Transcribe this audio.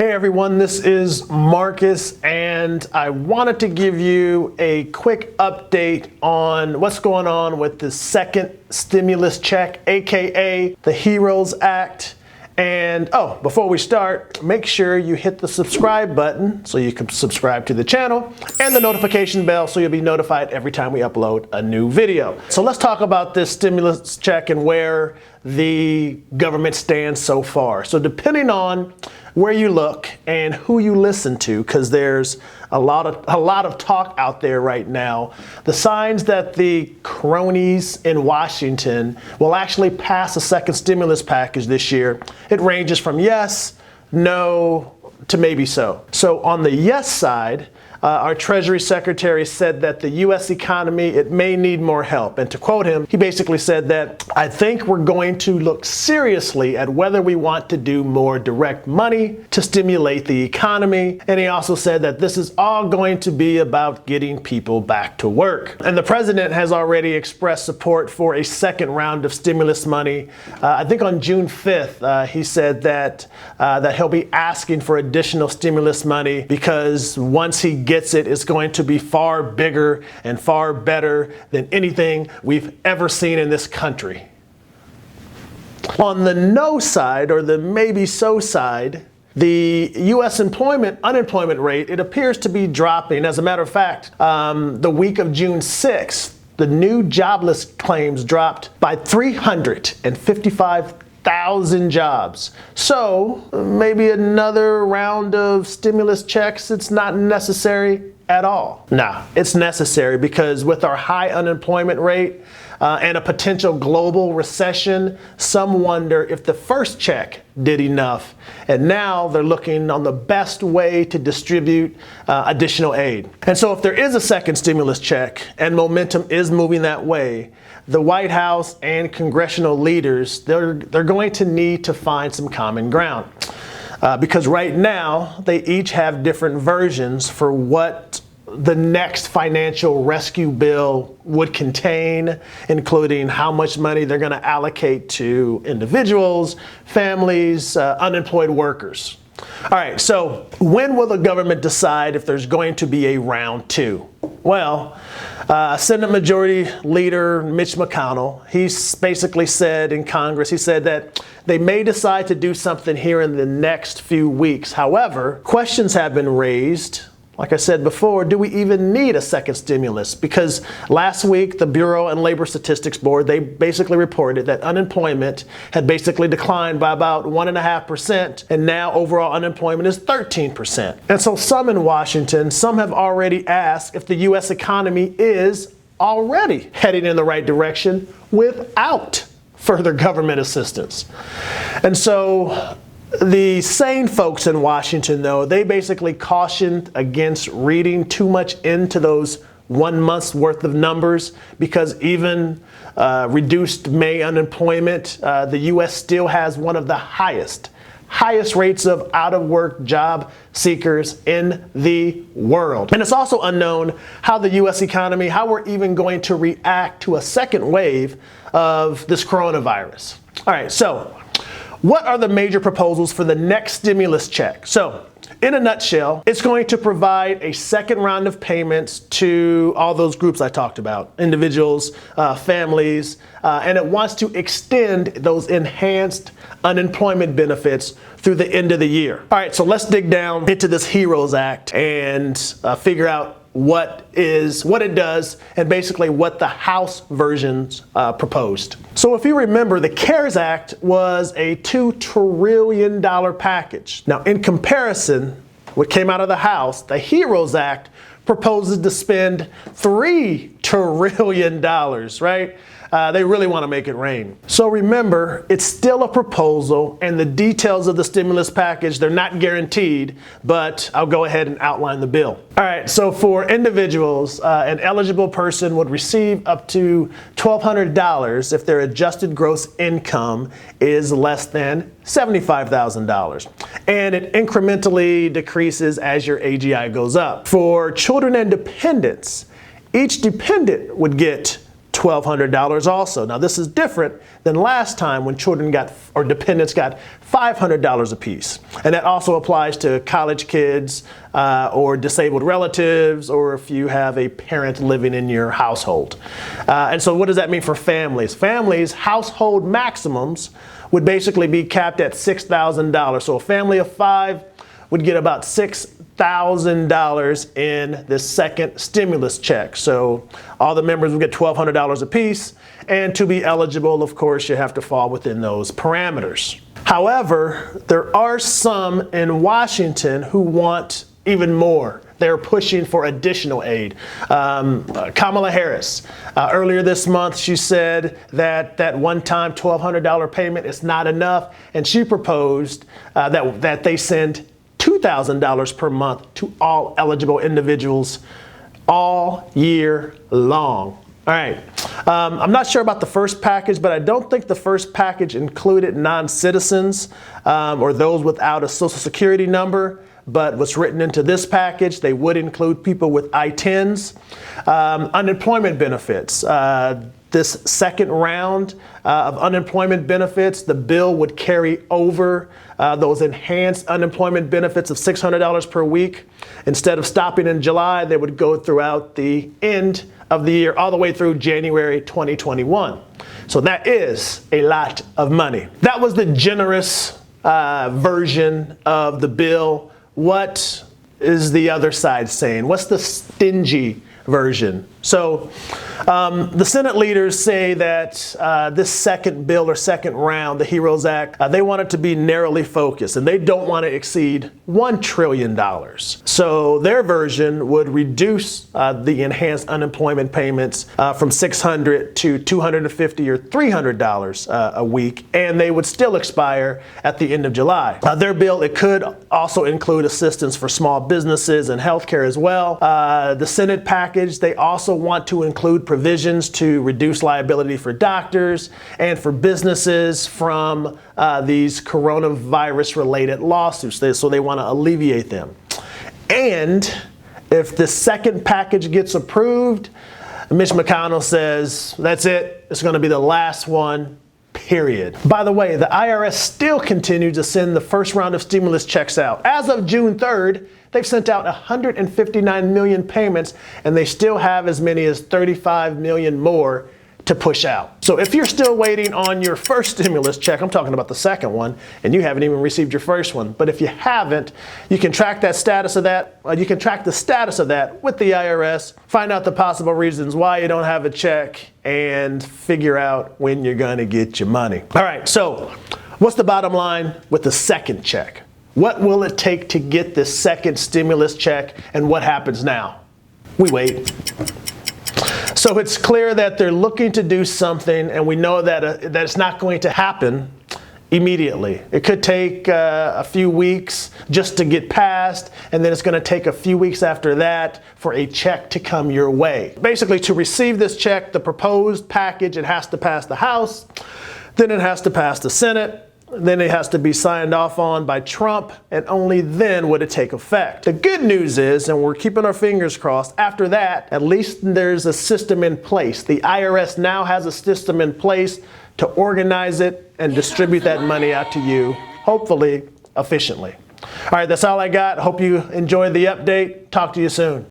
Hey everyone, this is Marcus, and I wanted to give you a quick update on what's going on with the second stimulus check, aka the HEROES Act. And before we start, make sure you hit the subscribe button so you can subscribe to the channel and the notification bell so you'll be notified every time we upload a new video. So let's talk about this stimulus check and where the government stands so far. So depending on where you look and who you listen to, because there's a lot of talk out there right now, the signs that the cronies in Washington will actually pass a second stimulus package this year, it ranges from yes, no, to maybe so. So on the yes side, our Treasury Secretary said that the U.S. economy, it may need more help. And to quote him, he basically said that, "I think we're going to look seriously at whether we want to do more direct money to stimulate the economy." And he also said that this is all going to be about getting people back to work. And the president has already expressed support for a second round of stimulus money. I think on June 5th, he said that he'll be asking for additional stimulus money because once he gets it, it's going to be far bigger and far better than anything we've ever seen in this country. On the no side, or the maybe so side, the U.S. unemployment rate, it appears to be dropping. As a matter of fact, the week of June 6th, the new jobless claims dropped by 355,000 jobs. So maybe another round of stimulus checks, it's not necessary at all. Nah, it's necessary because with our high unemployment rate and a potential global recession, some wonder if the first check did enough. And now they're looking on the best way to distribute additional aid. And so if there is a second stimulus check and momentum is moving that way, the White House and congressional leaders, they're going to need to find some common ground. Because right now, they each have different versions for what the next financial rescue bill would contain, including how much money they're going to allocate to individuals, families, unemployed workers. All right, so when will the government decide if there's going to be a round two? Well, Senate Majority Leader Mitch McConnell, he's basically said in Congress, he said that they may decide to do something here in the next few weeks. However, questions have been raised. Like I said before, do we even need a second stimulus? Because last week, the Bureau and Labor Statistics Board, they basically reported that unemployment had basically declined by about 1.5%, and now overall unemployment is 13%. And so some in Washington, some have already asked if the U.S. economy is already heading in the right direction without further government assistance. And so the sane folks in Washington, though, they basically cautioned against reading too much into those 1 month's worth of numbers because even reduced May unemployment, the U.S. still has one of the highest rates of out-of-work job seekers in the world. And it's also unknown how the U.S. economy, how we're even going to react to a second wave of this coronavirus. All right, so what are the major proposals for the next stimulus check? So, in a nutshell, it's going to provide a second round of payments to all those groups I talked about, individuals, families, and it wants to extend those enhanced unemployment benefits through the end of the year. All right, so let's dig down into this HEROES Act and figure out what it does and basically what the House versions proposed. So if you remember, the CARES Act was a $2 trillion package. Now in comparison, what came out of the House, the HEROES Act proposes to spend $3 trillion, right? They really want to make it rain. So remember, it's still a proposal, and the details of the stimulus package, they're not guaranteed, but I'll go ahead and outline the bill. All right, so for individuals, an eligible person would receive up to $1,200 if their adjusted gross income is less than $75,000. And it incrementally decreases as your AGI goes up. For children and dependents, each dependent would get $1,200 also. Now this is different than last time when children got, or dependents got, $500 apiece. And that also applies to college kids or disabled relatives, or if you have a parent living in your household. And so what does that mean for families? Families' household maximums would basically be capped at $6,000. So a family of 5 would get about $6,000 in this second stimulus check. So all the members would get $1,200 apiece, and to be eligible, of course, you have to fall within those parameters. However, there are some in Washington who want even more. They're pushing for additional aid. Kamala Harris, earlier this month, she said that that one-time $1,200 payment is not enough, and she proposed that they send $2,000 per month to all eligible individuals all year long. All right. I'm not sure about the first package, but I don't think the first package included non-citizens or those without a Social Security number. But what's written into this package, they would include people with I-10s, unemployment benefits. This second round of unemployment benefits, the bill would carry over those enhanced unemployment benefits of $600 per week. Instead of stopping in July, they would go throughout the end of the year, all the way through January 2021. So that is a lot of money. That was the generous version of the bill. What is the other side saying? What's the stingy version? So the Senate leaders say that this second bill or second round, the HEROES Act, they want it to be narrowly focused, and they don't want to exceed $1 trillion. So their version would reduce the enhanced unemployment payments from $600 to $250 or $300 a week, and they would still expire at the end of July. Their bill, it could also include assistance for small businesses and healthcare as well. The Senate package, they also want to include provisions to reduce liability for doctors and for businesses from these coronavirus-related lawsuits. So they want to alleviate them. And if the second package gets approved, Mitch McConnell says, that's it. It's going to be the last one, period. By the way, the IRS still continues to send the first round of stimulus checks out. As of June 3rd, they've sent out 159 million payments, and they still have as many as 35 million more to push out. So if you're still waiting on your first stimulus check, I'm talking about the second one, and you haven't even received your first one. But if you haven't, you can track that status of that. You can track the status of that with the IRS, find out the possible reasons why you don't have a check, and figure out when you're going to get your money. All right, so what's the bottom line with the second check? What will it take to get this second stimulus check, and what happens now? We wait. So it's clear that they're looking to do something, and we know that it's not going to happen immediately. It could take a few weeks just to get passed, and then it's going to take a few weeks after that for a check to come your way. Basically, to receive this check, the proposed package, it has to pass the House, then it has to pass the Senate, then it has to be signed off on by Trump, and only then would it take effect. The good news is, and we're keeping our fingers crossed, after that, at least there's a system in place. The IRS now has a system in place to organize it and distribute that money out to you, hopefully efficiently. All right, that's all I got. Hope you enjoyed the update. Talk to you soon.